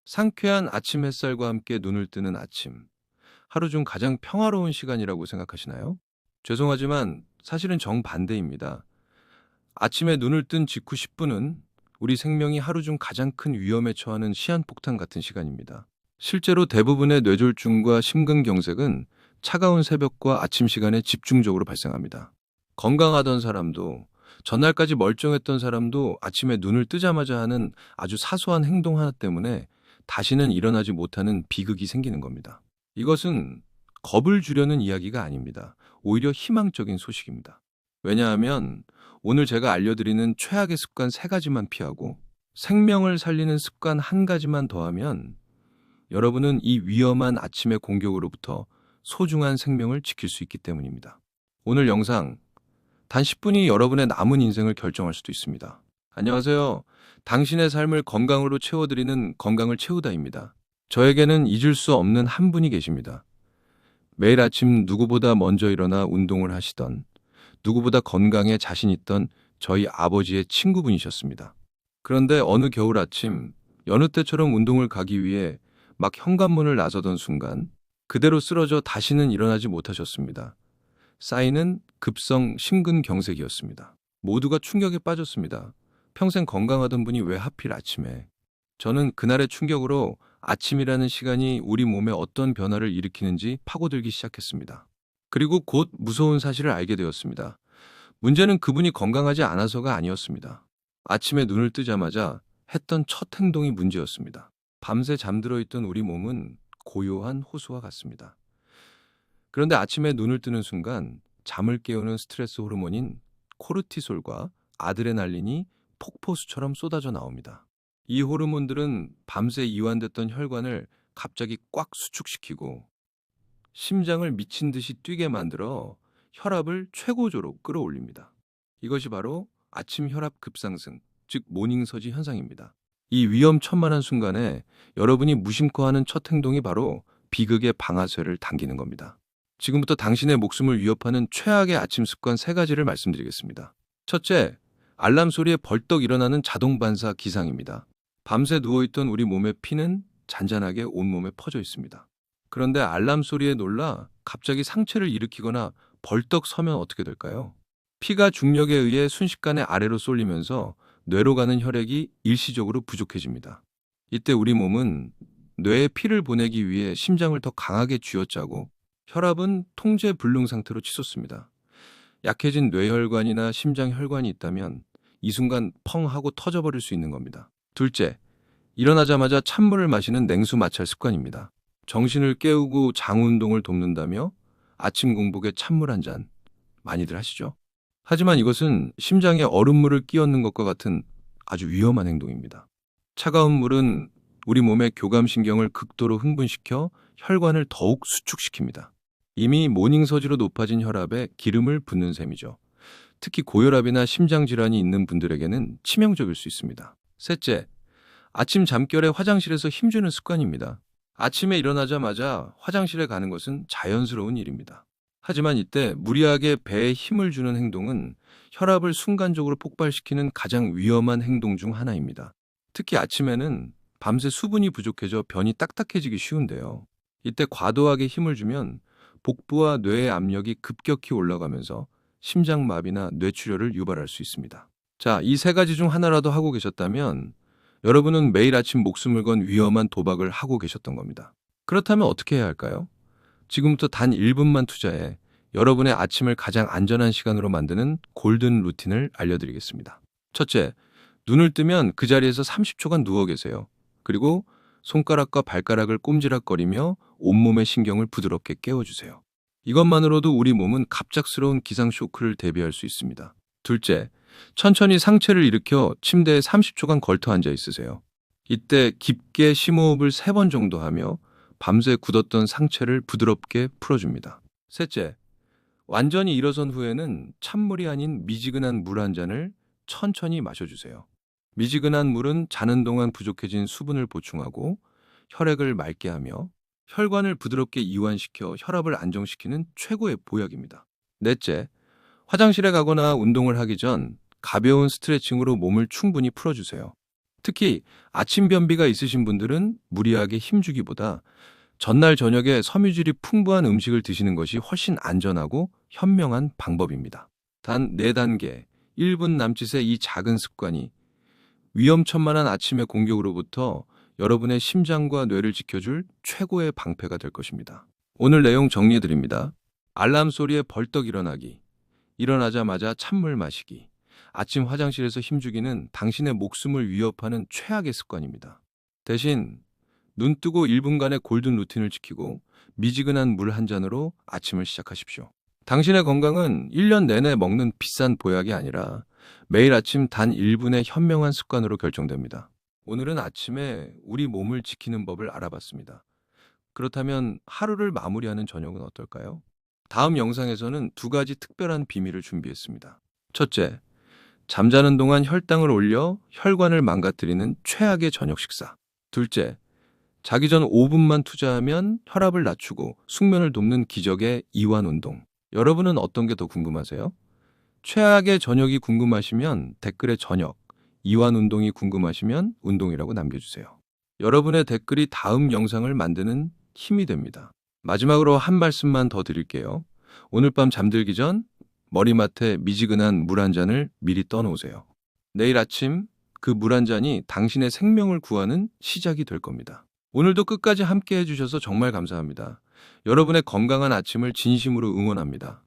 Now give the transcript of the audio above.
상쾌한 아침 햇살과 함께 눈을 뜨는 아침. 하루 중 가장 평화로운 시간이라고 생각하시나요? 죄송하지만 사실은 정반대입니다. 아침에 눈을 뜬 직후 10분은 우리 생명이 하루 중 가장 큰 위험에 처하는 시한폭탄 같은 시간입니다. 실제로 대부분의 뇌졸중과 심근경색은 차가운 새벽과 아침 시간에 집중적으로 발생합니다. 건강하던 사람도, 전날까지 멀쩡했던 사람도 아침에 눈을 뜨자마자 하는 아주 사소한 행동 하나 때문에 다시는 일어나지 못하는 비극이 생기는 겁니다. 이것은 겁을 주려는 이야기가 아닙니다. 오히려 희망적인 소식입니다. 왜냐하면 오늘 제가 알려드리는 최악의 습관 세 가지만 피하고 생명을 살리는 습관 한 가지만 더하면 여러분은 이 위험한 아침의 공격으로부터 소중한 생명을 지킬 수 있기 때문입니다. 오늘 영상 단 10분이 여러분의 남은 인생을 결정할 수도 있습니다. 안녕하세요. 당신의 삶을 건강으로 채워드리는 건강을 채우다입니다. 저에게는 잊을 수 없는 한 분이 계십니다. 매일 아침 누구보다 먼저 일어나 운동을 하시던, 누구보다 건강에 자신 있던 저희 아버지의 친구분이셨습니다. 그런데 어느 겨울 아침, 여느 때처럼 운동을 가기 위해 막 현관문을 나서던 순간 그대로 쓰러져 다시는 일어나지 못하셨습니다. 쌓이는 급성 심근경색이었습니다. 모두가 충격에 빠졌습니다. 평생 건강하던 분이 왜 하필 아침에? 저는 그날의 충격으로 아침이라는 시간이 우리 몸에 어떤 변화를 일으키는지 파고들기 시작했습니다. 그리고 곧 무서운 사실을 알게 되었습니다. 문제는 그분이 건강하지 않아서가 아니었습니다. 아침에 눈을 뜨자마자 했던 첫 행동이 문제였습니다. 밤새 잠들어 있던 우리 몸은 고요한 호수와 같습니다. 그런데 아침에 눈을 뜨는 순간 잠을 깨우는 스트레스 호르몬인 코르티솔과 아드레날린이 폭포수처럼 쏟아져 나옵니다. 이 호르몬들은 밤새 이완됐던 혈관을 갑자기 꽉 수축시키고 심장을 미친 듯이 뛰게 만들어 혈압을 최고조로 끌어올립니다. 이것이 바로 아침 혈압 급상승, 즉 모닝서지 현상입니다. 이 위험천만한 순간에 여러분이 무심코 하는 첫 행동이 바로 비극의 방아쇠를 당기는 겁니다. 지금부터 당신의 목숨을 위협하는 최악의 아침 습관 세 가지를 말씀드리겠습니다. 첫째, 알람 소리에 벌떡 일어나는 자동 반사 기상입니다. 밤새 누워있던 우리 몸의 피는 잔잔하게 온몸에 퍼져 있습니다. 그런데 알람 소리에 놀라 갑자기 상체를 일으키거나 벌떡 서면 어떻게 될까요? 피가 중력에 의해 순식간에 아래로 쏠리면서 뇌로 가는 혈액이 일시적으로 부족해집니다. 이때 우리 몸은 뇌에 피를 보내기 위해 심장을 더 강하게 쥐어짜고 혈압은 통제 불능 상태로 치솟습니다. 약해진 뇌혈관이나 심장혈관이 있다면 이 순간 펑 하고 터져버릴 수 있는 겁니다. 둘째, 일어나자마자 찬물을 마시는 냉수 마찰 습관입니다. 정신을 깨우고 장 운동을 돕는다며 아침 공복에 찬물 한 잔 많이들 하시죠? 하지만 이것은 심장에 얼음물을 끼얹는 것과 같은 아주 위험한 행동입니다. 차가운 물은 우리 몸의 교감신경을 극도로 흥분시켜 혈관을 더욱 수축시킵니다. 이미 모닝서지로 높아진 혈압에 기름을 붓는 셈이죠. 특히 고혈압이나 심장질환이 있는 분들에게는 치명적일 수 있습니다. 셋째, 아침 잠결에 화장실에서 힘주는 습관입니다. 아침에 일어나자마자 화장실에 가는 것은 자연스러운 일입니다. 하지만 이때 무리하게 배에 힘을 주는 행동은 혈압을 순간적으로 폭발시키는 가장 위험한 행동 중 하나입니다. 특히 아침에는 밤새 수분이 부족해져 변이 딱딱해지기 쉬운데요. 이때 과도하게 힘을 주면 복부와 뇌의 압력이 급격히 올라가면서 심장마비나 뇌출혈을 유발할 수 있습니다. 자, 이 세 가지 중 하나라도 하고 계셨다면 여러분은 매일 아침 목숨을 건 위험한 도박을 하고 계셨던 겁니다. 그렇다면 어떻게 해야 할까요? 지금부터 단 1분만 투자해 여러분의 아침을 가장 안전한 시간으로 만드는 골든 루틴을 알려드리겠습니다. 첫째, 눈을 뜨면 그 자리에서 30초간 누워 계세요. 그리고 손가락과 발가락을 꼼지락거리며 온몸의 신경을 부드럽게 깨워주세요. 이것만으로도 우리 몸은 갑작스러운 기상 쇼크를 대비할 수 있습니다. 둘째, 천천히 상체를 일으켜 침대에 30초간 걸터 앉아 있으세요. 이때 깊게 심호흡을 3번 정도 하며 밤새 굳었던 상체를 부드럽게 풀어줍니다. 셋째, 완전히 일어선 후에는 찬물이 아닌 미지근한 물 한 잔을 천천히 마셔주세요. 미지근한 물은 자는 동안 부족해진 수분을 보충하고 혈액을 맑게 하며 혈관을 부드럽게 이완시켜 혈압을 안정시키는 최고의 보약입니다. 넷째, 화장실에 가거나 운동을 하기 전 가벼운 스트레칭으로 몸을 충분히 풀어주세요. 특히 아침 변비가 있으신 분들은 무리하게 힘주기보다 전날 저녁에 섬유질이 풍부한 음식을 드시는 것이 훨씬 안전하고 현명한 방법입니다. 단 4단계, 1분 남짓의 이 작은 습관이 위험천만한 아침의 공격으로부터 여러분의 심장과 뇌를 지켜줄 최고의 방패가 될 것입니다. 오늘 내용 정리해드립니다. 알람 소리에 벌떡 일어나기, 일어나자마자 찬물 마시기, 아침 화장실에서 힘주기는 당신의 목숨을 위협하는 최악의 습관입니다. 대신 눈 뜨고 1분간의 골든 루틴을 지키고 미지근한 물 한 잔으로 아침을 시작하십시오. 당신의 건강은 1년 내내 먹는 비싼 보약이 아니라 매일 아침 단 1분의 현명한 습관으로 결정됩니다. 오늘은 아침에 우리 몸을 지키는 법을 알아봤습니다. 그렇다면 하루를 마무리하는 저녁은 어떨까요? 다음 영상에서는 2가지 특별한 비밀을 준비했습니다. 첫째, 잠자는 동안 혈당을 올려 혈관을 망가뜨리는 최악의 저녁 식사. 둘째, 자기 전 5분만 투자하면 혈압을 낮추고 숙면을 돕는 기적의 이완 운동. 여러분은 어떤 게 더 궁금하세요? 최악의 저녁이 궁금하시면 댓글에 저녁, 이완 운동이 궁금하시면 운동이라고 남겨주세요. 여러분의 댓글이 다음 영상을 만드는 힘이 됩니다. 마지막으로 한 말씀만 더 드릴게요. 오늘 밤 잠들기 전 머리맡에 미지근한 물 한 잔을 미리 떠놓으세요. 내일 아침 그 물 한 잔이 당신의 생명을 구하는 시작이 될 겁니다. 오늘도 끝까지 함께 해주셔서 정말 감사합니다. 여러분의 건강한 아침을 진심으로 응원합니다.